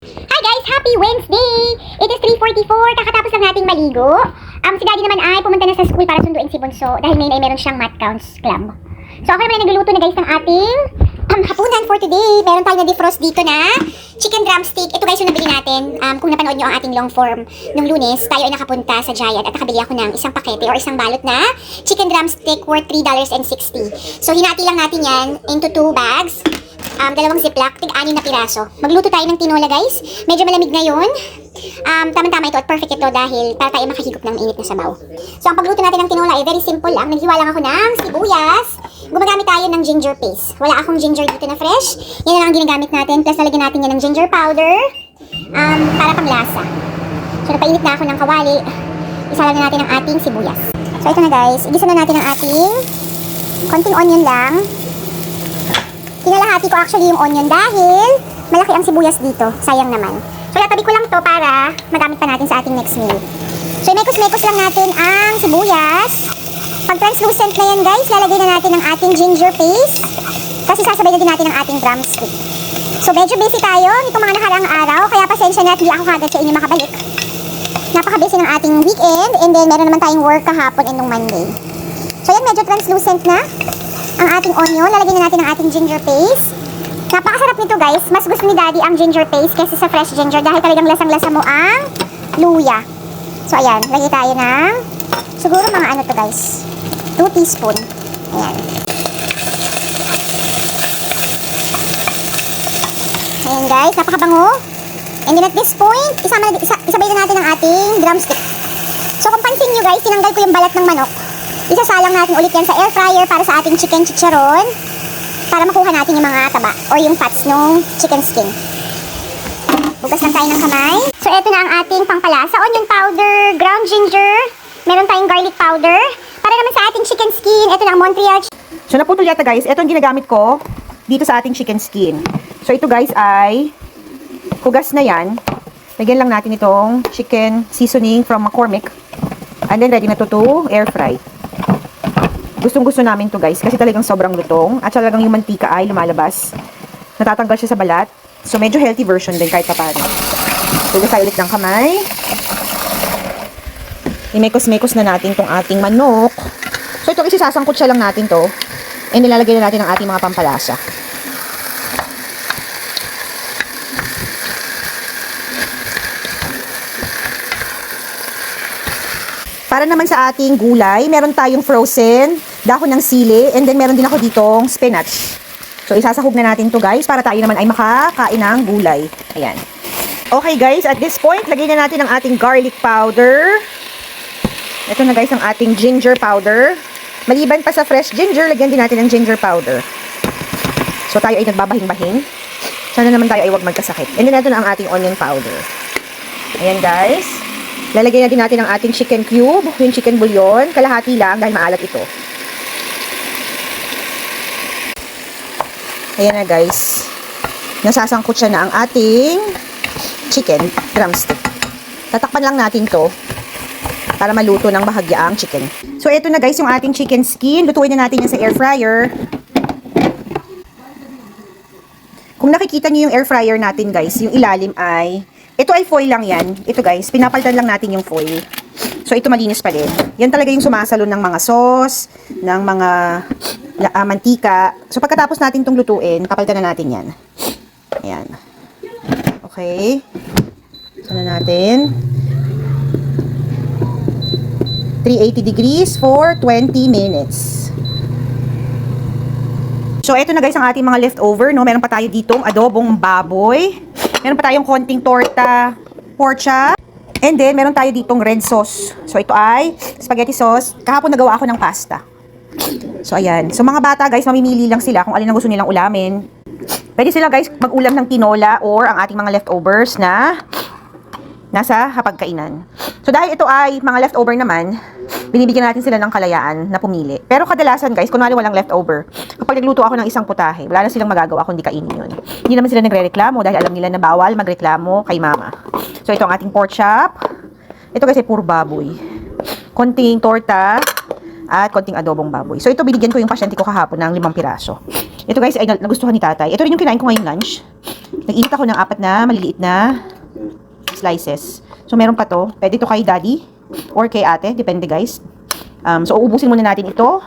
Hi guys! Happy Wednesday! It is 3:44. Kakatapos lang nating maligo. Si Daddy naman ay pumunta na sa school para sunduin si Bunso dahil may meron siyang math counts club. So ako naman ay nagluluto na guys ng ating hapunan for today. Meron tayong na-defrost dito na chicken drumstick. Ito guys yung nabili natin. Kung napanood nyo ang ating long form nung Lunes, tayo ay nakapunta sa Giant at nakabili ako ng isang pakete or isang balot na chicken drumstick worth $3.60. So hinati lang natin yan into 2 bags. Dalawang ziplock, tig-anim na piraso. Magluto tayo ng tinola guys. Medyo malamig ngayon. Tama-tama ito at perfect ito dahil para tayo makahigop ng mainit na sabaw. So ang pagluto natin ng tinola ay very simple lang. Naghiwa lang ako ng sibuyas. Gumagamit tayo ng ginger paste. Wala akong ginger dito na fresh. Yan na lang ang ginagamit natin. Plus lalagyan natin yan ng ginger powder. Para pang lasa. So napainit na ako ng kawali. Isalang na natin ang ating sibuyas. So ito na guys. Igisa na natin ang ating konting onion lang. Kinalahati ko actually yung onion dahil malaki ang sibuyas dito. Sayang naman. So tatabi ko lang to para magamit pa natin sa ating next meal. So mekos-mekos lang natin ang sibuyas. Pag translucent na yan guys, lalagay na natin ang ating ginger paste. Kasi sasabay na din natin ang ating drumstick. So medyo busy tayo nitong mga nakaraang araw. Kaya pasensya na at hindi ako kagad sa inyo makabalik. Napaka-busy ng ating weekend. And then meron naman tayong work kahapon and nung Monday. So yan, medyo translucent na ang ating onion. Lalagyan na natin ang ating ginger paste. Napakasarap nito guys. Mas gusto ni Daddy ang ginger paste kaysa sa fresh ginger dahil talagang lasang-lasa mo ang luya. So ayan, lagay tayo ng siguro mga ano to guys, 2 teaspoon. Ayan. Ayan guys, napakabango. And then at this point, isabay na natin ang ating drumstick. So kung pansin nyo guys, tinanggal ko yung balat ng manok. Isasalang natin ulit yan sa air fryer para sa ating chicken chicharon para makuha natin yung mga taba or yung fats ng chicken skin. Bukas lang tayo ng kamay. So eto na ang ating pangpalasa. Onion powder, ground ginger, meron tayong garlic powder. Para naman sa ating chicken skin, eto na ang Montreal. So naputol yata guys, eto ang ginagamit ko dito sa ating chicken skin. So ito guys ay hugas na yan. Lagyan lang natin itong chicken seasoning from McCormick. And then ready na to air fry. Gustong-gusto namin to guys kasi talagang sobrang lutong at talagang yung mantika ay lumalabas. Natatanggal siya sa balat. So medyo healthy version din kahit paano. Hugas tayo ulit ng kamay. I-mekos-mekos na natin tong ating manok. So ito isasangkot siya lang natin to. And nilalagay na natin ang ating mga pampalasa. Para naman sa ating gulay, meron tayong frozen dahon ng sili, and then meron din ako ditong spinach. So isasahog na natin to guys para tayo naman ay makakain ng gulay. Ayan. Okay guys, at this point, lagay na natin ang ating garlic powder. Ito na guys ang ating ginger powder. Maliban pa sa fresh ginger, lagyan din natin ng ginger powder. So tayo ay nagbabahing-bahing. Sana naman tayo ay huwag magkasakit. And then ito na ang ating onion powder. Ayan guys. Lalagyan na din natin ang ating chicken cube, yung chicken bouillon, kalahati lang dahil maalat ito. Ayan na guys. Nasasangkot siya na ang ating chicken drumstick. Tatakpan lang natin to para maluto ng bahagya ang chicken. So ito na guys yung ating chicken skin. Lutuin na natin yan sa air fryer. Kung nakikita niyo yung air fryer natin guys, yung ilalim ay ito ay foil lang yan. Ito guys, pinapalitan lang natin yung foil. So ito malinis pa din. Yan talaga yung sumasalo ng mga sauce, ng mga mantika. So pagkatapos natin itong lutuin, papalitan na natin yan. Ayan. Okay. So na natin. 380 degrees for 20 minutes. So ito na guys ang ating mga leftover. No? Meron pa tayo ditong adobong baboy. Meron pa tayong konting torta, pork chop. And then, meron tayo ditong red sauce. So, ito ay spaghetti sauce. Kahapon nagawa ako ng pasta. So, ayan. So, mga bata, guys, mamimili lang sila kung alin ang gusto nilang ulamin. Pwede sila, guys, mag-ulam ng tinola or ang ating mga leftovers na nasa hapagkainan. So, dahil ito ay mga leftover naman, binibigyan natin sila ng kalayaan na pumili. Pero kadalasan, guys, kunwari walang leftover, kapag nagluto ako ng isang putahe, wala na silang magagawa kundi kainin yun. Hindi naman sila nagre-reklamo dahil alam nila na bawal magreklamo kay mama. So, ito ang ating pork chop. Ito kasi puro baboy. Konting torta at konting adobong baboy. So, ito binigyan ko yung pasyente ko kahapon ng 5 piraso. Ito guys ay nagustuhan ni tatay. Ito rin yung kinain ko ngayong lunch. Nag-init ako ng 4 na maliliit na slices. So meron pa to. Pwede to kay daddy or kay ate. Depende guys. So uubusin muna natin ito.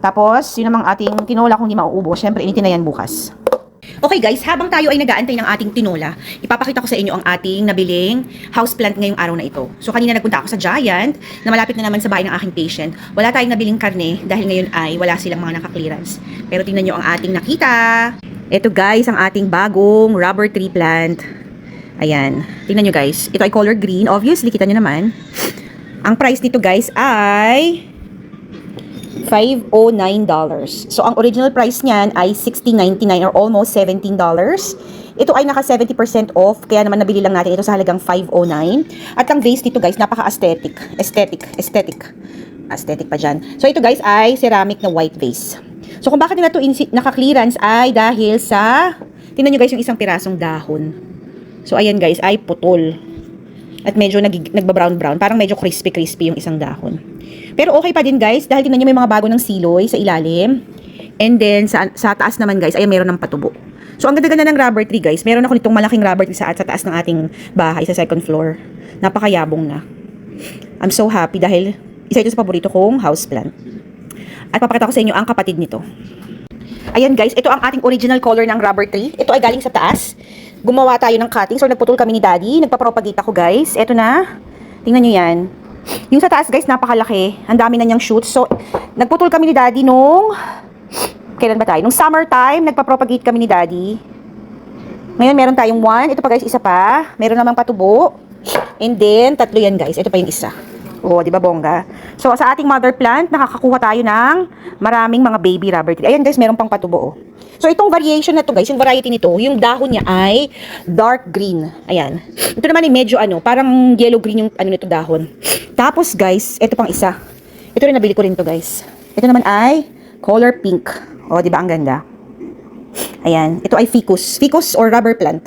Tapos, yun namang ating tinola kung hindi mauubos. Siyempre, initin na yan bukas. Okay guys, habang tayo ay nag-aantay ng ating tinola, ipapakita ko sa inyo ang ating nabiling houseplant ngayong araw na ito. So kanina nagpunta ako sa Giant, na malapit na naman sa bahay ng aking patient. Wala tayong nabiling karne dahil ngayon ay wala silang mga naka-clearance. Pero tingnan nyo ang ating nakita. Ito guys, ang ating bagong rubber tree plant. Ayan, tingnan nyo guys. Ito ay color green. Obviously, kita nyo naman. Ang price nito guys ay $509. So, ang original price niyan ay $16.99 or almost $17. Ito ay naka 70% off, kaya naman nabili lang natin ito sa halagang $509. At ang vase nito guys, napaka-aesthetic. Aesthetic pa dyan. So, ito guys ay ceramic na white vase. So, kung bakit nila ito naka-clearance ay dahil sa, tingnan nyo guys yung isang pirasong dahon. So, ayan guys, ay putol. At medyo nagba-brown-brown. Parang medyo crispy-crispy yung isang dahon. Pero okay pa din guys, dahil tingnan nyo may mga bago ng siloy sa ilalim. And then, sa taas naman guys, ay meron ng patubo. So, ang ganda-ganda ng rubber tree guys. Meron ako nitong malaking rubber tree sa taas ng ating bahay, sa second floor. Napakayabong na. I'm so happy dahil isa ito sa paborito kong houseplant. At papakita ko sa inyo ang kapatid nito. Ayan guys, ito ang ating original color ng rubber tree. Ito ay galing sa taas. Gumawa tayo ng cutting. So, nagputol kami ni daddy. Nagpa-propagate ako guys. Ito na. Tingnan nyo yan. Yung sa taas guys, napakalaki. Ang dami na niyang shoots. So, nagputol kami ni daddy nung... Kailan ba tayo? Nung summertime, nagpa-propagate kami ni daddy. Ngayon, meron tayong 1. Ito pa guys, isa pa. Meron namang patubo. And then, 3 yan guys. Ito pa yung isa. Oo, di ba bongga? So, sa ating mother plant, nakakakuha tayo ng maraming mga baby rubber tree. Ayan guys, meron pang patubo. Oh. So, itong variation na to guys, yung variety nito, yung dahon niya ay dark green. Ayan. Ito naman ay medyo parang yellow green yung nito dahon. Tapos guys, ito pang isa. Ito rin nabili ko rin to guys. Ito naman ay color pink. O, di ba ang ganda? Ayan. Ito ay ficus. Ficus or rubber plant.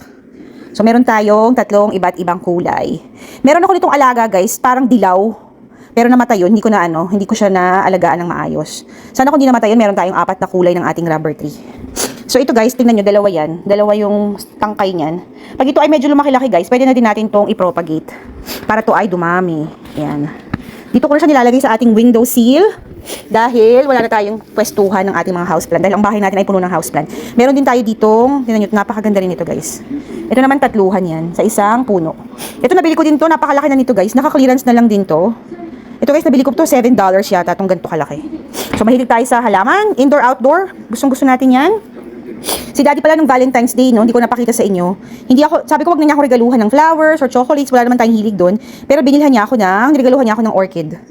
So, meron tayong 3 iba't ibang kulay. Meron ako nitong alaga guys, parang dilaw. Pero namatay yun, hindi ko siya naalagaan ng maayos. Sana kung di namatay yun, meron tayong 4 na kulay ng ating rubber tree. So ito guys, tingnan nyo, dalawa yan. Dalawa yung tangkay niyan. Pag ito ay medyo lumaki-laki guys, pwede na din natin itong i-propagate. Para to ay dumami. Ayan. Dito ko na siya nilalagay sa ating window sill. Dahil wala na tayong pwestuhan ng ating mga houseplant. Dahil ang bahay natin ay puno ng houseplant. Meron din tayo ditong, tingnan nyo, napakaganda rin ito guys. Ito naman 3 yan, sa isang puno. Ito nabili ko din to, napakalaki na nito guys. Naka-clearance na lang din to. Ito guys, nabili ko to $7 yata, itong ganito kalaki. So, mahilig tayo sa halaman, indoor, outdoor. Gustong-gusto natin yan. Si daddy pala nung Valentine's Day, no, hindi ko napakita sa inyo. Sabi ko wag na niya ako regaluhan ng flowers or chocolates, wala naman tayong hilig doon. Pero binilhan niya ako niregaluhan niya ako ng orchid.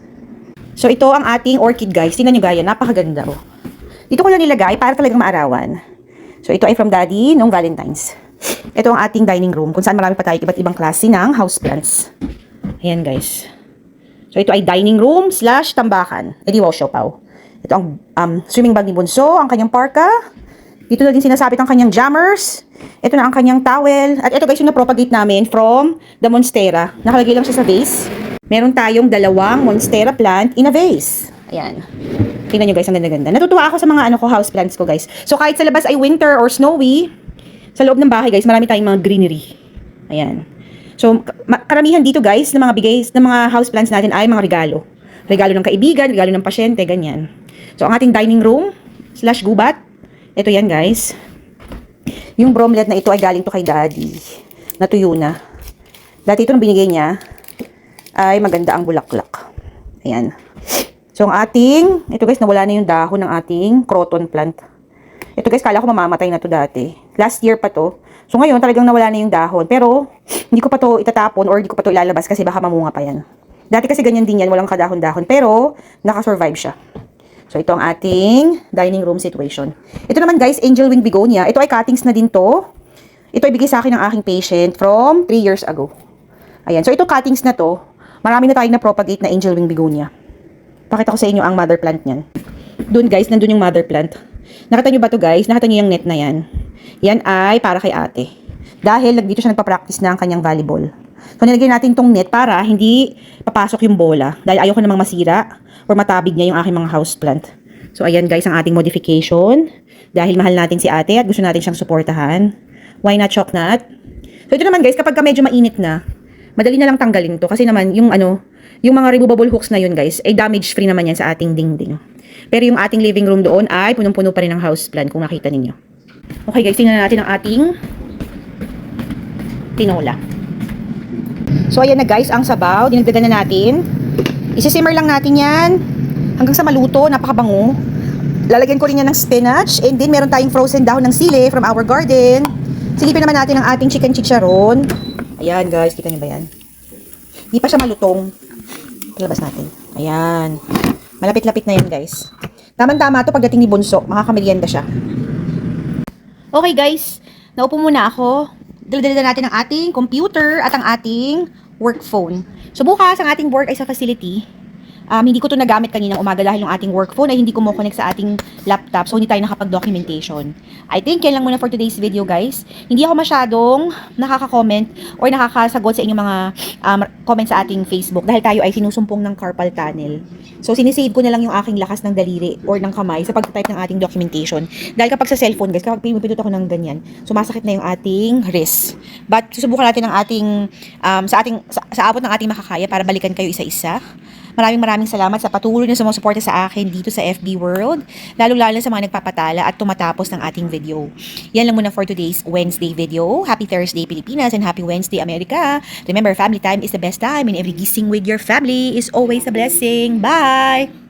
So, ito ang ating orchid guys. Tingnan nyo gaya, napakaganda. Oh. Dito ko lang nilagay para talagang maarawan. So, ito ay from daddy nung Valentine's. Ito ang ating dining room, kung saan marami pa tayo iba't ibang klase ng houseplants. Ayan guys. So, ito ay dining room / tambakan. E di wow, siopaw. Ito ang swimming bag ni Bunso, ang kanyang parka. Dito na din sinasabit ang kanyang jammers. Ito na ang kanyang towel. At ito guys, yung na-propagate namin from the Monstera. Nakalagay lang siya sa vase. Meron tayong 2 Monstera plant in a vase. Ayan. Tingnan nyo guys, ang ganda-ganda. Natutuwa ako sa mga house plants ko guys. So, kahit sa labas ay winter or snowy, sa loob ng bahay guys, marami tayong mga greenery. Ayan. So, karamihan dito guys, ng mga ng mga houseplants natin ay mga regalo. Regalo ng kaibigan, regalo ng pasyente, ganyan. So, ang ating dining room / gubat, ito yan guys. Yung bromeliad na ito ay galing to kay daddy. Natuyo na. Dati ito nung binigay niya, ay maganda ang bulaklak. Ayan. So, ang ito guys, nawala na yung dahon ng ating croton plant. Ito guys, kala ko mamamatay na to dati. Last year pa to. So ngayon, talagang nawala na yung dahon. Pero, hindi ko pa to itatapon or hindi ko pa to ilalabas kasi baka mamunga pa yan. Dati kasi ganyan din yan, walang kadahon-dahon. Pero, nakasurvive siya. So, ito ang ating dining room situation. Ito naman guys, angel wing begonia. Ito ay cuttings na din to. Ito ay bigay sa akin ng aking patient from 3 years ago. Ayan. So, ito cuttings na to. Marami na tayong na-propagate na angel wing begonia. Pakita ko sa inyo ang mother plant niyan. Doon guys, nandun yung mother plant. Nakita nyo ba to guys? Nakita nyo yung net na yan? Yan ay para kay ate. Dahil dito siya nagpa-practice ng kanyang volleyball. So, nilagay natin tong net para hindi papasok yung bola. Dahil ayoko namang masira or matabig niya yung aking mga houseplant. So, ayan guys ang ating modification. Dahil mahal natin si ate at gusto natin siyang suportahan. Why not Chocnut? So ito naman guys, kapag medyo mainit na, madali na lang tanggalin to. Kasi naman, yung mga removable hooks na yun guys, ay damage free naman yan sa ating dingding. Pero yung ating living room doon ay punong-puno pa rin ng houseplant kung nakita ninyo. Okay guys, tingnan natin ang ating tinola. So ayan na guys, ang sabaw, dinagdagan na natin. Isi-simmer lang natin yan hanggang sa maluto, napakabango. Lalagyan ko rin yan ng spinach, and then meron tayong frozen dahon ng sili from our garden. Silipin naman natin ang ating chicken chicharon. Ayan guys, kita nyo ba yan? Di pa siya malutong. Palabas natin. Ayan. Malapit-lapit na yan guys. Tama-tama to pagdating ni Bunso, makakamilyenda siya. Okay guys, naupo muna ako. Dala-dala natin ang ating computer at ang ating work phone. So bukas ang ating work ay sa facility. Hindi ko to nagamit kaninang umaga dahil yung ating work phone ay hindi ko mo-connect sa ating laptop, so hindi tayo nakapag-documentation. I think yan lang muna for today's video guys. Hindi ako masyadong nakaka-comment or nakakasagot sa inyong mga comments sa ating Facebook dahil tayo ay sinusumpong ng carpal tunnel. So sinisave ko na lang yung aking lakas ng daliri or ng kamay sa pag-type ng ating documentation. Dahil kapag sa cellphone guys, kapag pinipindot ako ng ganyan, sumasakit na yung ating wrist. But susubukan natin ang ating sa abot ng ating makakaya para balikan kayo isa-isa. Maraming salamat sa patuloy na sumusuporta sa akin dito sa FB World, lalo-lalo sa mga nagpapatala at tumatapos ng ating video. Yan lang muna for today's Wednesday video. Happy Thursday Pilipinas and Happy Wednesday America. Remember, family time is the best time and every gising with your family is always a blessing. Bye!